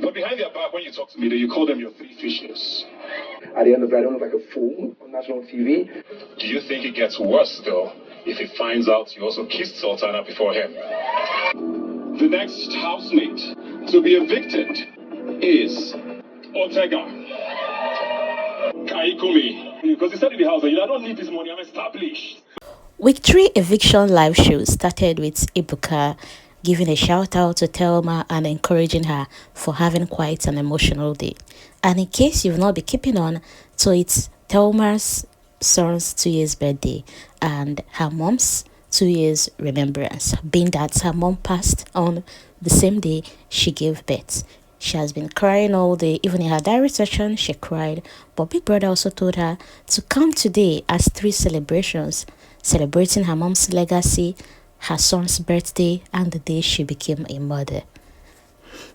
But behind their back, when you talk to me, you call them your three fishes. At the end of the day, I don't look like a fool on national TV. Do you think it gets worse, though, if he finds out you also kissed Sultana before him? The next housemate to be evicted is Otega Kayikumi. Because he said in the house, I don't need this money, I'm established. Week 3 eviction live show started with Ebuka giving a shout out to Thelma and encouraging her for having quite an emotional day. And in case you've not been keeping on, so it's Thelma's son's 2 years birthday and her mom's 2 years remembrance, being that her mom passed on the same day she gave birth. She has been crying all day. Even in her diary session, she cried. But Big Brother also told her to come today as 3 celebrations, celebrating her mom's legacy, her son's birthday, and the day she became a mother.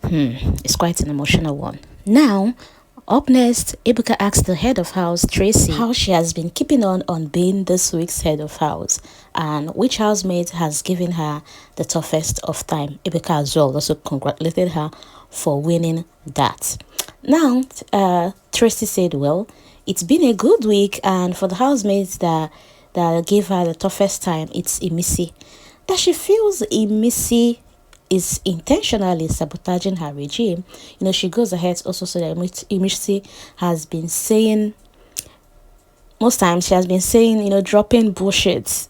It's quite an emotional one. Now, up next, Ebuka asked the head of house, Tracy, how she has been keeping on being this week's head of house and which housemate has given her the toughest of time. Ebuka as well also congratulated her for winning that. Now, Tracy said, well, it's been a good week, and for the housemates that gave her the toughest time, it's Imisi. That she feels Imisi is intentionally sabotaging her regime. You know, she goes ahead also so that Imisi has been saying, most times she has been saying, you know, dropping bullshit.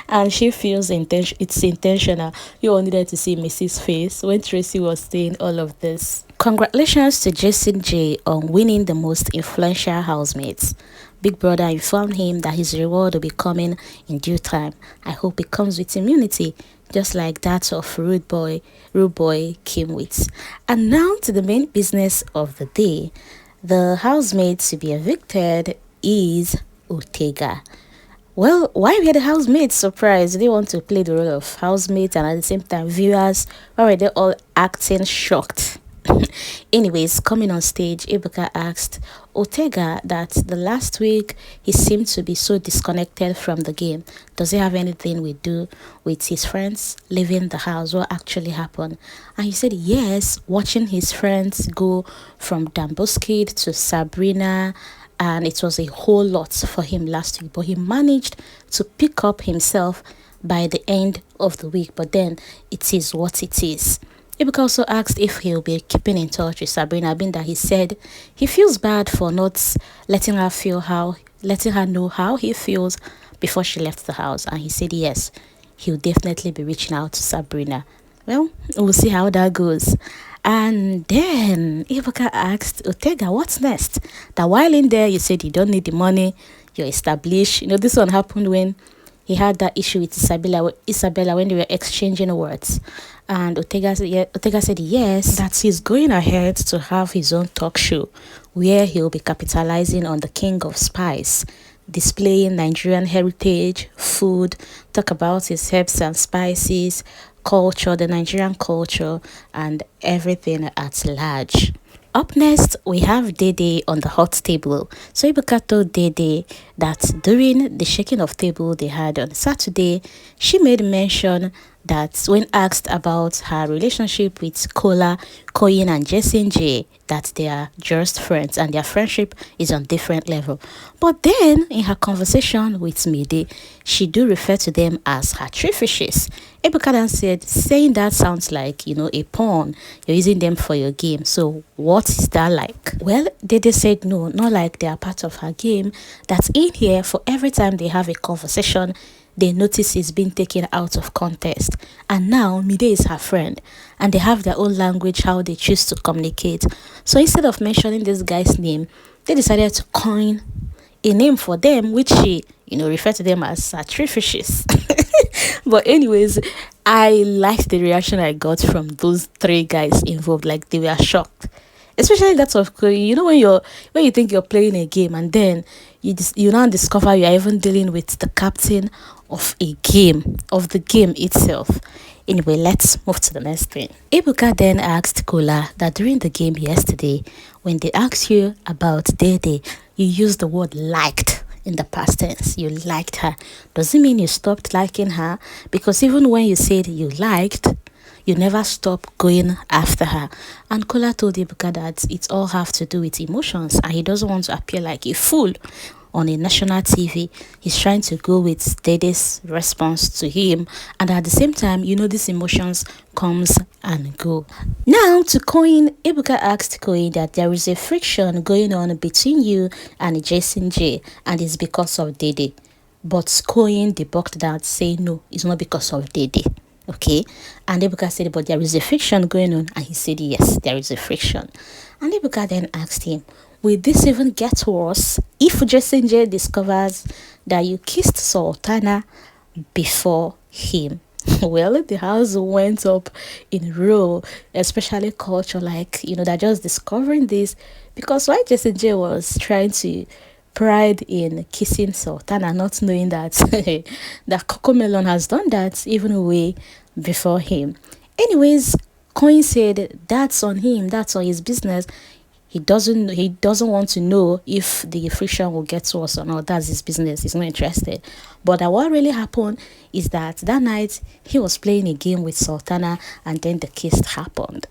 And she feels it's intentional. You all needed to see Mrs. face when Tracy was saying all of this. Congratulations to Jason J on winning the most influential housemates. Big Brother informed him that his reward will be coming in due time. I hope it comes with immunity, just like that of Rude Boy came with. And now to the main business of the day. The housemate to be evicted is Otega. Well, why were the housemates surprised? They want to play the role of housemate, and at the same time, viewers, why were they all acting shocked? Anyways, coming on stage, Ebuka asked Otega that the last week he seemed to be so disconnected from the game. Does it have anything to do with his friends leaving the house? What actually happened? And he said yes, watching his friends go from Damboskid to Sabrina, and it was a whole lot for him last week, but he managed to pick up himself by the end of the week. But then it is what it is. Ebuka also asked if he'll be keeping in touch with Sabrina, being that he said he feels bad for not letting her know how he feels before she left the house. And he said yes, he'll definitely be reaching out to Sabrina. Well, we'll see how that goes. And then Ebuka asked Otega, what's next? That while in there, you said you don't need the money, you're established. You know, this one happened when he had that issue with Isabella when they were exchanging words. And Otega said yes, that he's going ahead to have his own talk show where he'll be capitalizing on the king of spice, displaying Nigerian heritage, food, talk about his herbs and spices, culture, the Nigerian culture, and everything at large. Up next, we have Dede on the hot table. So Ebuka told Dede that during the shaking of table they had on Saturday, she made mention that when asked about her relationship with Kola, Koyin and Jason J, that they are just friends and their friendship is on different level. But then in her conversation with Mide, she do refer to them as her three fishes. Ebuka then said, saying that sounds like, you know, a pawn. You're using them for your game. So what is that like? Well, Dede said no, not like they are part of her game. That's in here for every time they have a conversation, they notice it's been taken out of context. And now Mide is her friend and they have their own language, how they choose to communicate. So instead of mentioning this guy's name, they decided to coin a name for them, which she, you know, referred to them as three fishes. But anyways, I liked the reaction I got from those 3 guys involved. Like, they were shocked. Especially that of, you know, when you think you're playing a game and then you now discover you are even dealing with the captain of a game, of the game itself. Anyway, let's move to the next thing. Ebuka then asked Kola that during the game yesterday, when they asked you about Dede, you used the word liked in the past tense. You liked her. Does it mean you stopped liking her? Because even when you said you liked, You never stop going after her. And Kola told Ebuka that it all have to do with emotions, and he doesn't want to appear like a fool on a national TV. He's trying to go with Dede's response to him, and at the same time, these emotions comes and go. Now to Koyin, Ebuka asked Koyin that there is a friction going on between you and Jason J, and it's because of Dede. But Koyin debunked that, saying no, it's not because of Dede. Okay, and Ebuka said, but there is a friction going on, and he said yes, there is a friction. And Ebuka then asked him, will this even get worse if Jason J discovers that you kissed Sultana before him? Well, the house went up in row, especially culture, like, they're just discovering this, because why Jason J was trying to pride in kissing Sultana, not knowing that that Cocomelon has done that even way before him. Anyways, Coin said that's on him, that's on his business. He doesn't want to know if the friction will get worse or not. That's his business. He's not interested. But what really happened is that night he was playing a game with Sultana, and then the kiss happened.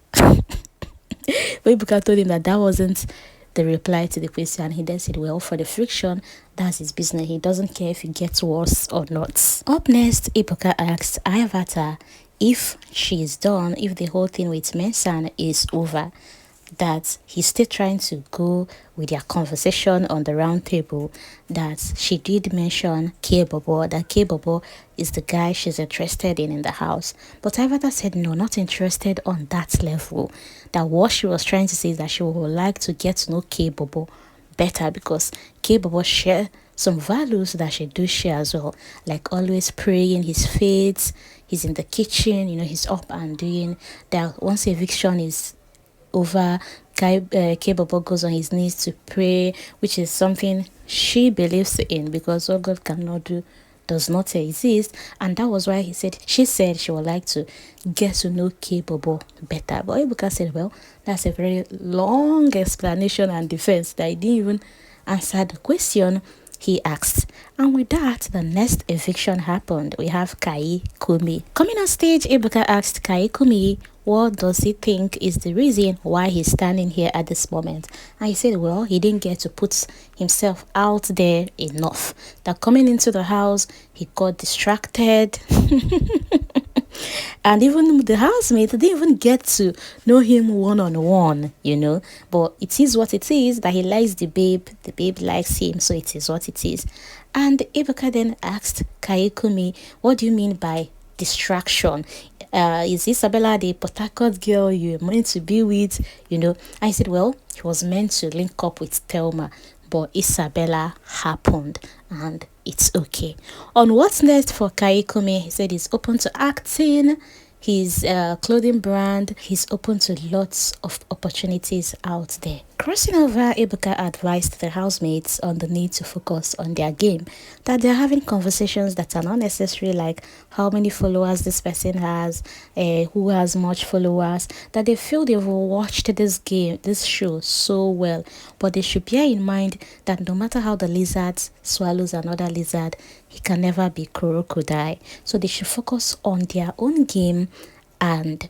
Ebuka told him that wasn't the reply to the question. He then said, well, for the friction, that's his business. He doesn't care if it gets worse or not. Up next, Ebuka asked Ivatar if she's done, if the whole thing with Mensan is over, that he's still trying to go with their conversation on the round table, that she did mention K-Bobo, that K-Bobo is the guy she's interested in the house. But Ivatar said no, not interested on that level. That what she was trying to say is that she would like to get to know K-Bobo better, because K-Bobo share some values that she do share as well, like always praying his faith, he's in the kitchen, he's up and doing that. Once eviction is over, K-Bobo goes on his knees to pray, which is something she believes in, because what God cannot do does not exist. And that was why she said she would like to get to know K-Bobo better. But Ebuka said, well, that's a very long explanation and defense that he didn't even answer the question he asked. And with that, the next eviction happened. We have Kayikumi. Coming on stage, Ebuka asked Kayikumi, what does he think is the reason why he's standing here at this moment? And he said, well, he didn't get to put himself out there enough. That coming into the house, he got distracted. And even the housemate didn't even get to know him one-on-one, But it is what it is, that he likes the babe likes him, so it is what it is. And Ebuka then asked Kayikumi, what do you mean by distraction? Is Isabella the Port Harcourt girl you're meant to be with? I said, well, he was meant to link up with Thelma, but Isabella happened, and it's okay. On what's next for Kayikumi, he said he's open to acting, his clothing brand, he's open to lots of opportunities out there. Crossing over, Ebuka advised the housemates on the need to focus on their game, that they're having conversations that are not necessary, like how many followers this person has, who has much followers, that they feel they've watched this show so well. But they should bear in mind that no matter how the lizard swallows another lizard, he can never be crocodile. So they should focus on their own game. And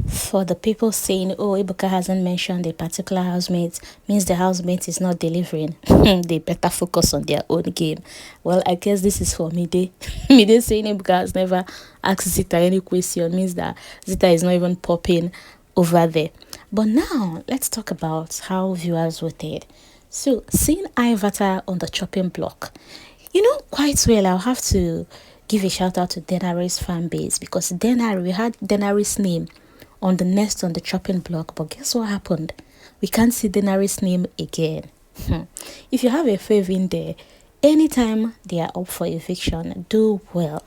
for the people saying, oh, Ebuka hasn't mentioned a particular housemate, means the housemate is not delivering, they better focus on their own game. Well, I guess this is for Mide. Mide saying Ebuka has never asked Zita any question means that Zita is not even popping over there. But now, let's talk about how viewers voted. So, seeing Ivatar on the chopping block, quite well, I'll have to give a shout out to Denari's fan base, because we had Denari's name on the chopping block, but guess what happened? We can't see Denari's name again. If you have a fave in there, anytime they are up for eviction, do well.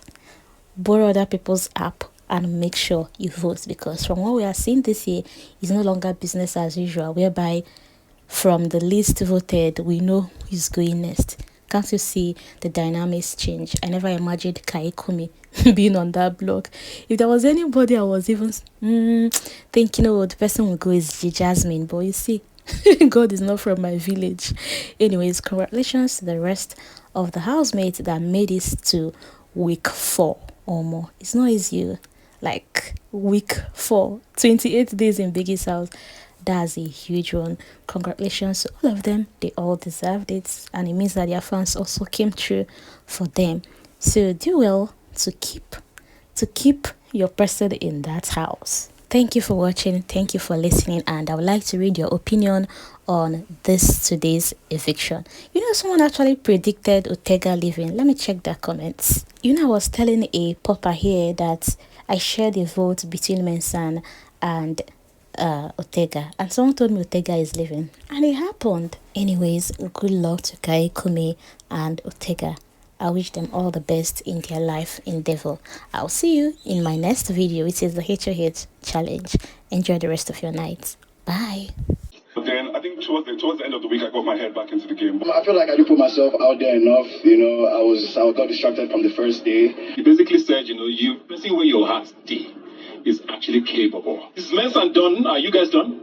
Borrow other people's app and make sure you vote, because from what we are seeing this year, it's no longer business as usual, whereby from the list voted, we know who's going next. Can't you see the dynamics change? I never imagined Kayikumi being on that block. If there was anybody I was even thinking, oh, the person will go is Jasmine. But you see, God is not from my village. Anyways, congratulations to the rest of the housemates that made it to week 4 or more. It's not easy. like week 4, 28 days in Biggie's house. That's a huge one. Congratulations to all of them. They all deserved it, and it means that their fans also came through for them. So do well to keep your person in that house. Thank you for watching. Thank you for listening. And I would like to read your opinion on today's eviction. Someone actually predicted Otega leaving. Let me check their comments. I was telling a popper here that I shared a vote between Mensan and Otega, and someone told me Otega is leaving, and it happened. Anyways, good luck to Kayikumi and Otega. I wish them all the best in their life endeavor. I'll see you in my next video, which is the HOH challenge. Enjoy the rest of your night. Bye. But then I think towards the end of the week, I got my head back into the game. I feel like I didn't put myself out there enough. I got distracted from the first day. He basically said, you person where your heart stay is actually capable. Is Mensan done? Are you guys done?